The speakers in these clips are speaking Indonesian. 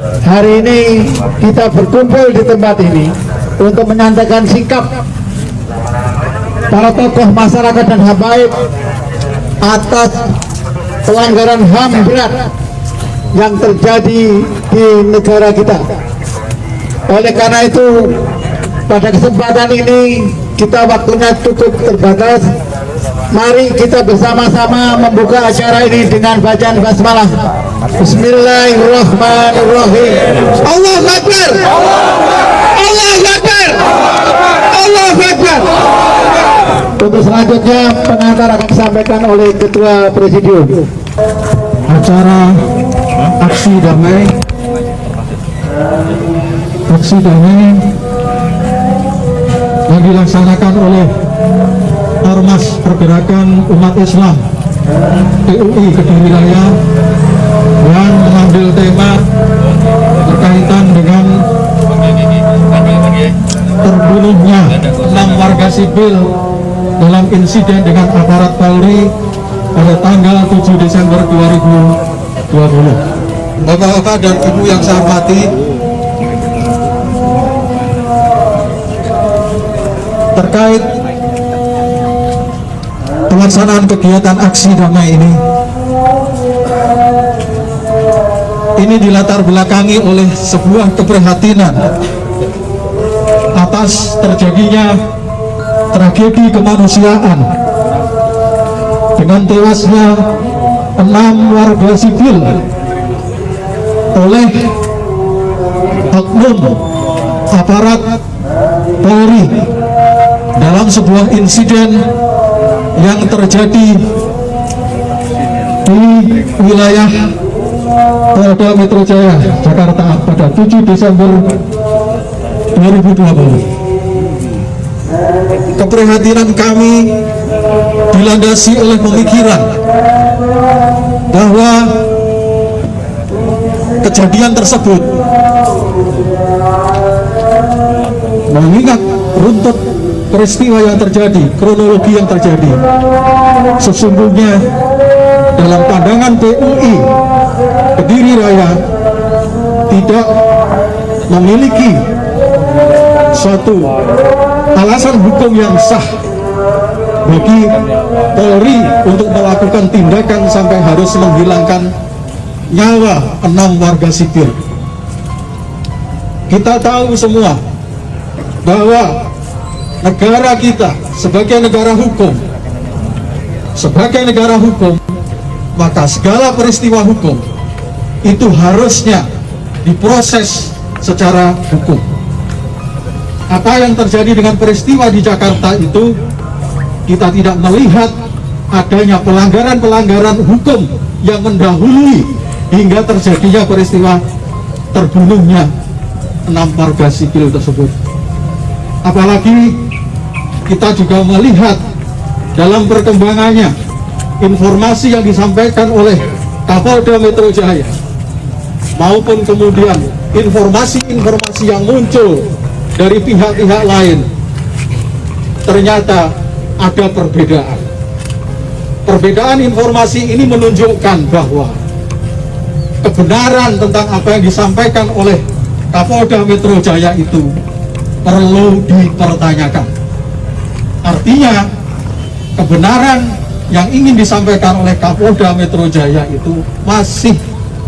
Hari ini kita berkumpul di tempat ini untuk menyampaikan sikap para tokoh masyarakat dan habaib atas pelanggaran HAM berat yang terjadi di negara kita. Oleh karena itu, pada kesempatan ini kita waktunya cukup terbatas. Mari kita bersama-sama membuka acara ini dengan bacaan basmalah. Bismillahirrahmanirrahim. Allahu Akbar. Allahu Akbar. Allahu Akbar. Untuk selanjutnya pengantar akan disampaikan oleh Ketua Presidium. Acara aksi damai yang dilaksanakan oleh Ormas Pergerakan Umat Islam PUI Kediri Raya yang mengambil tema berkaitan dengan terbunuhnya 6 warga sipil dalam insiden dengan aparat Polri pada tanggal 7 Desember 2020. Bapak-bapak dan ibu yang saya hormati, terkait pelaksanaan kegiatan aksi damai ini dilatar belakangi oleh sebuah keprihatinan atas terjadinya tragedi kemanusiaan dengan tewasnya 6 warga sipil oleh oknum aparat Polri dalam sebuah insiden yang terjadi di wilayah Polda Metro Jaya, Jakarta pada 7 Desember 2020. Keprihatinan kami dilandasi oleh pemikiran bahwa kejadian tersebut mengingat runtut peristiwa yang terjadi, kronologi yang terjadi. Sesungguhnya dalam pandangan PUI Kediri Raya tidak memiliki suatu alasan hukum yang sah bagi Polri untuk melakukan tindakan sampai harus menghilangkan nyawa 6 warga sipil. Kita tahu semua bahwa negara kita sebagai negara hukum, maka segala peristiwa hukum itu harusnya diproses secara hukum. Apa yang terjadi dengan peristiwa di Jakarta itu, kita tidak melihat adanya pelanggaran-pelanggaran hukum yang mendahului hingga terjadinya peristiwa terbunuhnya 6 warga sipil tersebut. Apalagi kita juga melihat dalam perkembangannya informasi yang disampaikan oleh Kapolda Metro Jaya maupun kemudian informasi-informasi yang muncul dari pihak-pihak lain, ternyata ada perbedaan informasi ini menunjukkan bahwa kebenaran tentang apa yang disampaikan oleh Kapolda Metro Jaya itu perlu dipertanyakan. Artinya kebenaran yang ingin disampaikan oleh Kapolda Metro Jaya itu masih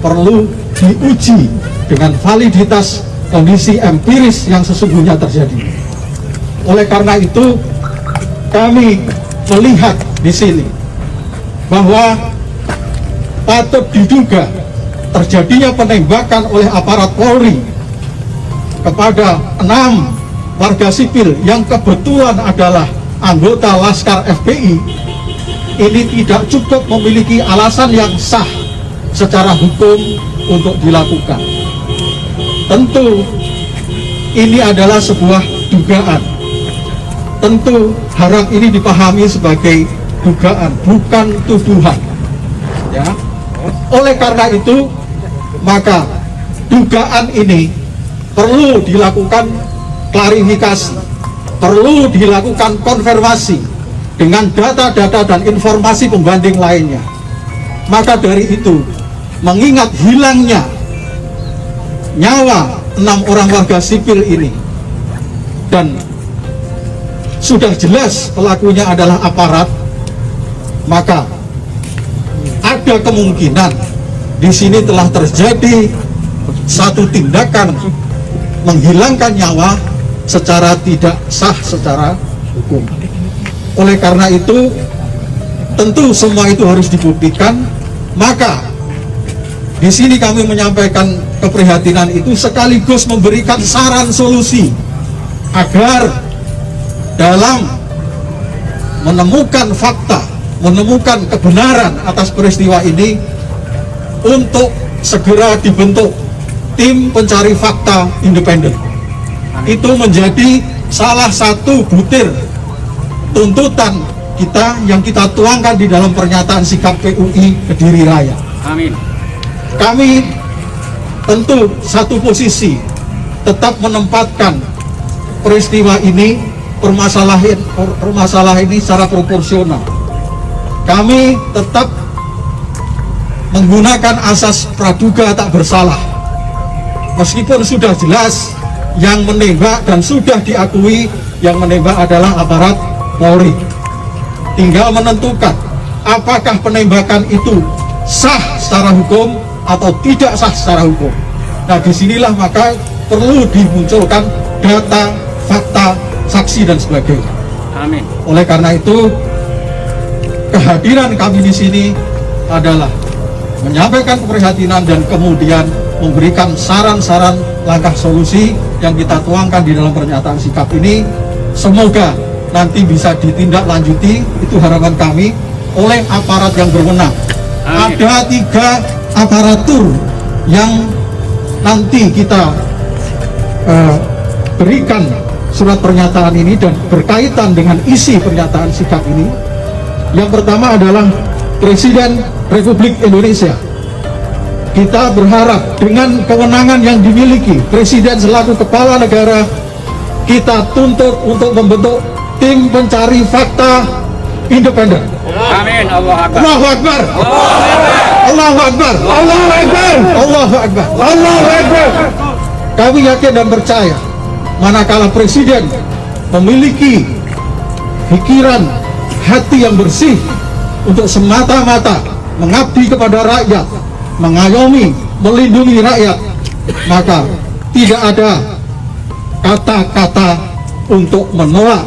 perlu diuji dengan validitas kondisi empiris yang sesungguhnya terjadi. Oleh karena itu, kami melihat di sini bahwa patut diduga terjadinya penembakan oleh aparat Polri kepada 6 warga sipil yang kebetulan adalah anggota Laskar FPI ini tidak cukup memiliki alasan yang sah secara hukum untuk dilakukan. Tentu ini adalah sebuah dugaan. Tentu harap ini dipahami sebagai dugaan, bukan tuduhan. Ya. Oleh karena itu, maka dugaan ini perlu dilakukan klarifikasi, perlu dilakukan konfirmasi dengan data-data dan informasi pembanding lainnya. Maka dari itu, mengingat hilangnya nyawa 6 orang warga sipil ini, dan sudah jelas pelakunya adalah aparat, maka ada kemungkinan di sini telah terjadi satu tindakan menghilangkan nyawa secara tidak sah secara hukum. Oleh karena itu, tentu semua itu harus dibuktikan. Maka di sini kami menyampaikan keprihatinan itu sekaligus memberikan saran solusi agar dalam menemukan fakta, menemukan kebenaran atas peristiwa ini, untuk segera dibentuk tim pencari fakta independen. Itu menjadi salah satu butir tuntutan kita yang kita tuangkan di dalam pernyataan sikap PUI Kediri Raya. Amin. Kami tentu satu posisi tetap menempatkan peristiwa ini, permasalahan ini secara proporsional. Kami tetap menggunakan asas praduga tak bersalah, meskipun sudah jelas yang menembak dan sudah diakui yang menembak adalah aparat Polri. Tinggal menentukan apakah penembakan itu sah secara hukum atau tidak sah secara hukum. Nah, disinilah maka perlu dimunculkan data, fakta, saksi dan sebagainya. Amin. Oleh karena itu, kehadiran kami di sini adalah menyampaikan keprihatinan dan kemudian memberikan saran-saran langkah solusi yang kita tuangkan di dalam pernyataan sikap ini. Semoga nanti bisa ditindaklanjuti, itu harapan kami, oleh aparat yang berwenang. Amin. Ada 3 aparatur yang nanti kita berikan surat pernyataan ini dan berkaitan dengan isi pernyataan sikap ini. Yang pertama adalah Presiden Republik Indonesia. Kita berharap dengan kewenangan yang dimiliki Presiden selaku kepala negara, kita tuntut untuk membentuk tim pencari fakta independen. Amin. Allah Akbar. Allahu Akbar. Allahu Akbar. Allahu Akbar. Allahu Akbar. Allahu Akbar. Kami yakin dan percaya, manakala Presiden memiliki pikiran, hati yang bersih untuk semata-mata mengabdi kepada rakyat, mengayomi, melindungi rakyat, maka tidak ada kata-kata untuk menolak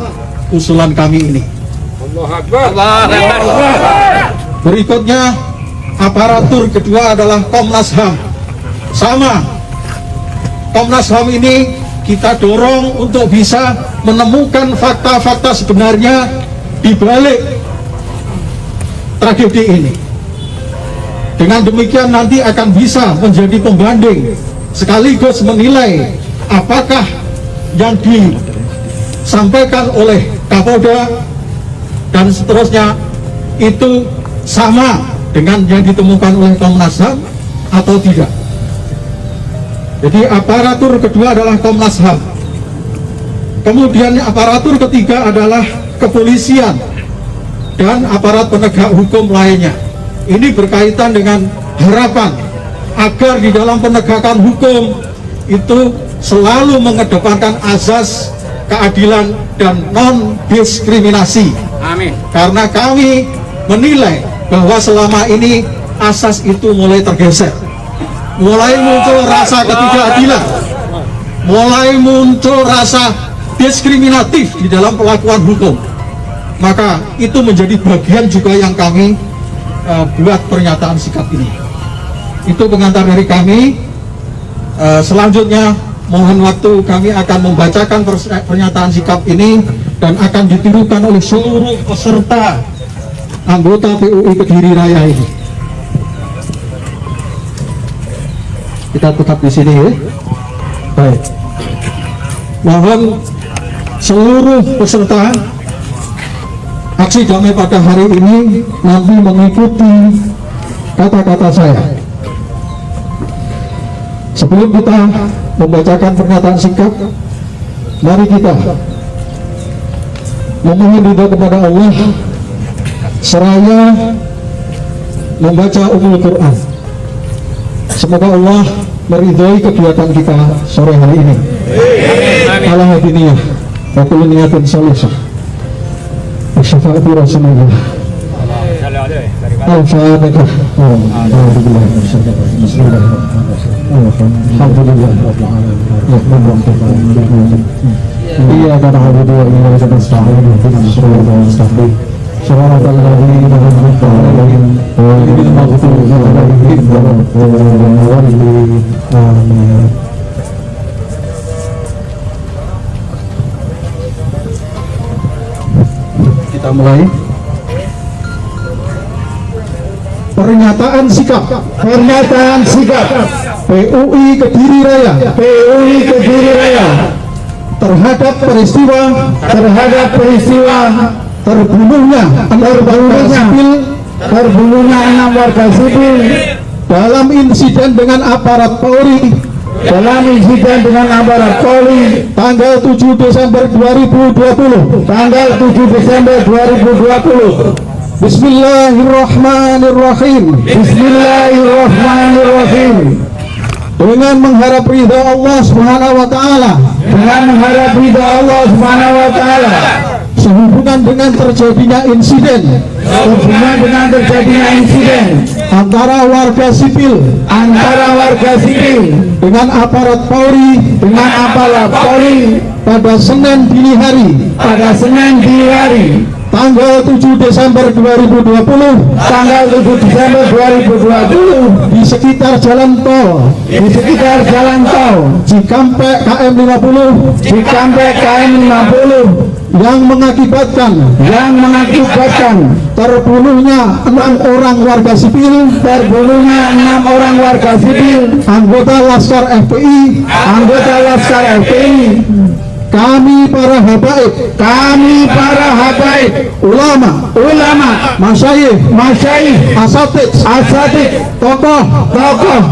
usulan kami ini. Allah Akbar. Berikutnya, aparatur kedua adalah Komnas HAM. Sama, Komnas HAM ini kita dorong untuk bisa menemukan fakta-fakta sebenarnya di balik tragedi ini. Dengan demikian nanti akan bisa menjadi pembanding sekaligus menilai apakah yang disampaikan oleh Kapolda dan seterusnya itu sama dengan yang ditemukan oleh Komnas HAM atau tidak. Jadi aparatur kedua adalah Komnas HAM. Kemudian aparatur ketiga adalah kepolisian dan aparat penegak hukum lainnya. Ini berkaitan dengan harapan agar di dalam penegakan hukum itu selalu mengedepankan azas keadilan dan non-diskriminasi. Amin. Karena kami menilai bahwa selama ini asas itu mulai tergeser, mulai muncul rasa ketidakadilan, mulai muncul rasa diskriminatif di dalam pelakuan hukum. Maka itu menjadi bagian juga yang kami buat pernyataan sikap ini. Itu pengantar dari kami. Selanjutnya mohon waktu, kami akan membacakan pernyataan sikap ini dan akan ditirukan oleh seluruh peserta anggota PUI Kediri Raya ini. Kita tetap di sini ya. Baik. Mohon seluruh peserta aksi damai pada hari ini nanti mengikuti kata-kata saya. Sebelum kita membacakan pernyataan sikap, mari kita memohon ridha kepada Allah seraya membaca Ummul Quran. Semoga Allah meridhoi kegiatan kita sore hari ini. Ala hadiniyah wa kullu niyatin salihah. Syafaatu Rasulullah. Al-Fatihah. Alhamdulillah. Iyyaka na'budu wa iyyaka nasta'in. Ihdinas siratal mustaqim. Shiratal ladzina an'amta 'alaihim ghairil maghdubi 'alaihim waladdallin. Amin. Kita mulai. Pernyataan sikap PUI Kediri Raya terhadap peristiwa terbunuhnya 6 warga sipil dalam insiden dengan aparat Polri tanggal 7 Desember 2020. Bismillahirrahmanirrahim. Dengan mengharap ridha Allah Subhanahu wa taala. Sehubungan dengan terjadinya insiden antara warga sipil dengan aparat Polri pada Senin dini hari tanggal 7 Desember 2020 di sekitar jalan tol Cikampek KM 50 yang mengakibatkan terbunuhnya 6 orang warga sipil anggota Laskar FPI. Kami para habaib, ulama, masyayikh, asatid, tokoh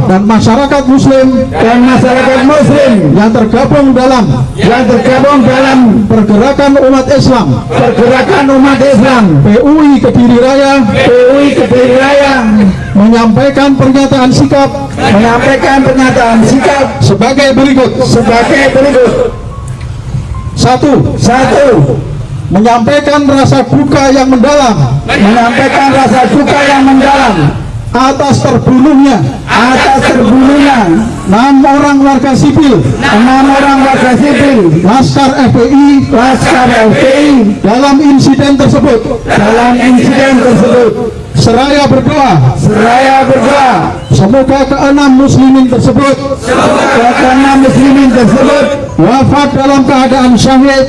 dan masyarakat muslim yang tergabung dalam pergerakan umat Islam PUI Kediri Raya menyampaikan pernyataan sikap sebagai berikut. 1. Menyampaikan rasa duka yang mendalam atas terbunuhnya 6 orang warga sipil Laskar FPI dalam insiden tersebut. Seraya berdoa semoga ke-6 muslimin tersebut wafat dalam keadaan syahid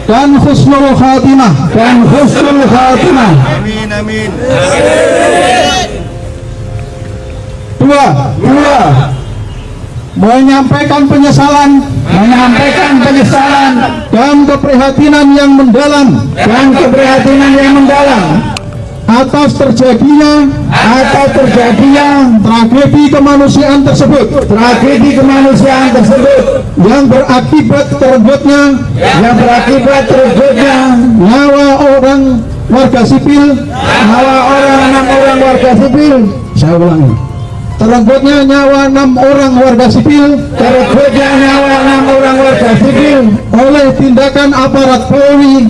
dan husnul khatimah. Amin. 2. Menyampaikan penyesalan dan keprihatinan yang mendalam atas terjadinya tragedi kemanusiaan tersebut yang berakibat terenggotnya nyawa orang warga sipil. Saya ulangi, terenggotnya nyawa 6 orang warga sipil oleh tindakan aparat Polri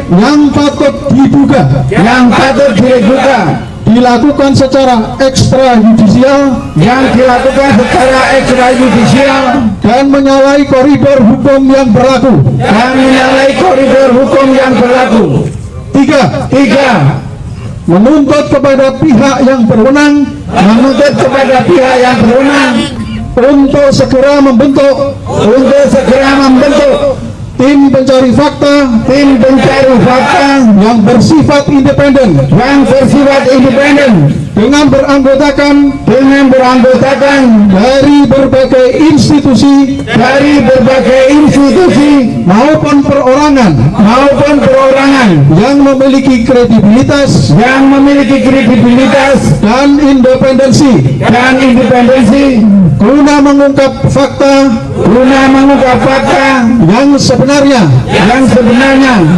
yang patut diduga dilakukan secara ekstrajudisial dan menyalahi koridor hukum yang berlaku. 3. Menuntut kepada pihak yang berwenang untuk segera membentuk tim pencari fakta yang bersifat independen dengan beranggotakan dari berbagai institusi maupun perorangan yang memiliki kredibilitas dan independensi guna mengungkap fakta yang sebenarnya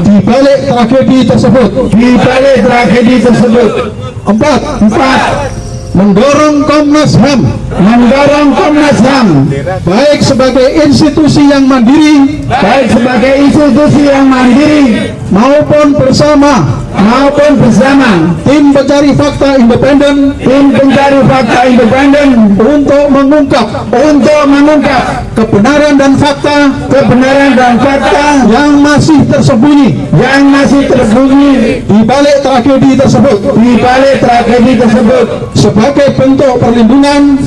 di balik tragedi tersebut. 4. mendorong Komnas HAM baik sebagai institusi yang mandiri maupun bersama tim pencari fakta independen untuk mengungkap kebenaran dan fakta yang masih tersembunyi di balik tragedi tersebut sebagai bentuk perlindungan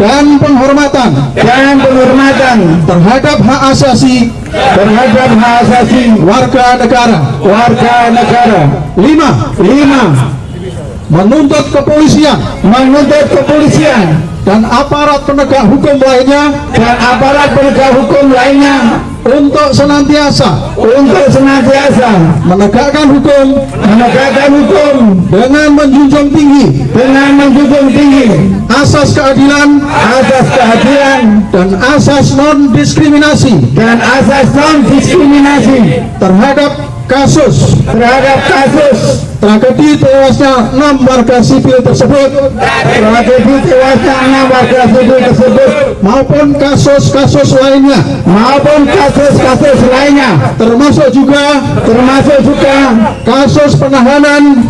dan penghormatan terhadap hak asasi warga negara. 5. Menuntut kepolisian dan aparat penegak hukum lainnya untuk senantiasa menegakkan hukum dengan menjunjung tinggi asas keadilan dan asas non diskriminasi terhadap kasus tragedi tewasnya 6 warga sipil tersebut maupun kasus-kasus lainnya termasuk juga kasus penahanan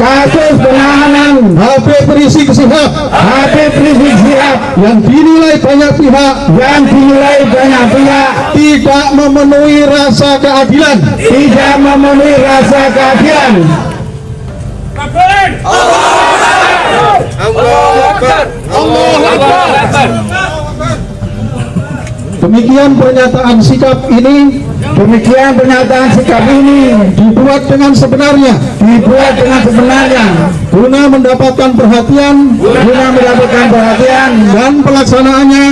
Habib Rizik Syihab yang dinilai banyak pihak tidak memenuhi rasa keadilan. Demikian pernyataan sikap ini dibuat dengan sebenarnya guna mendapatkan perhatian dan pelaksanaannya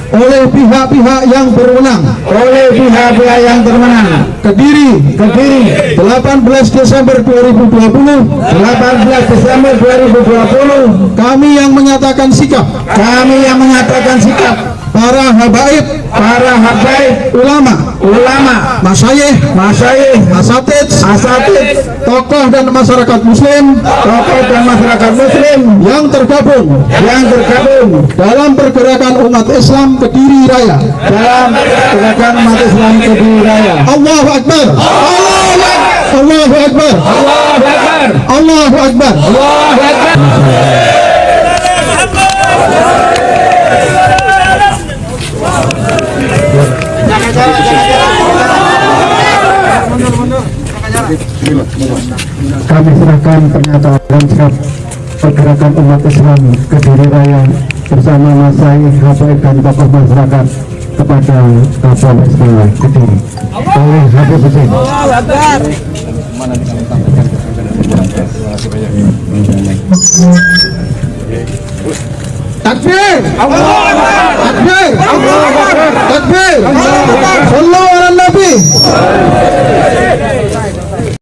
oleh pihak-pihak yang berwenang. Kediri 18 Desember 2020 kami yang menyatakan sikap para habaib, ulama, masyayikh, asatid, tokoh dan masyarakat muslim yang tergabung dalam pergerakan umat Islam Kediri Raya. Allahu Akbar. Allahu Akbar. Allahu Akbar. Kami serahkan pernyataan sikap pergerakan umat Islam Kediri Raya bersama masyayikh, habaib dan tokoh masyarakat kepada Kapolres Kediri oleh Habib Husein. Takbir!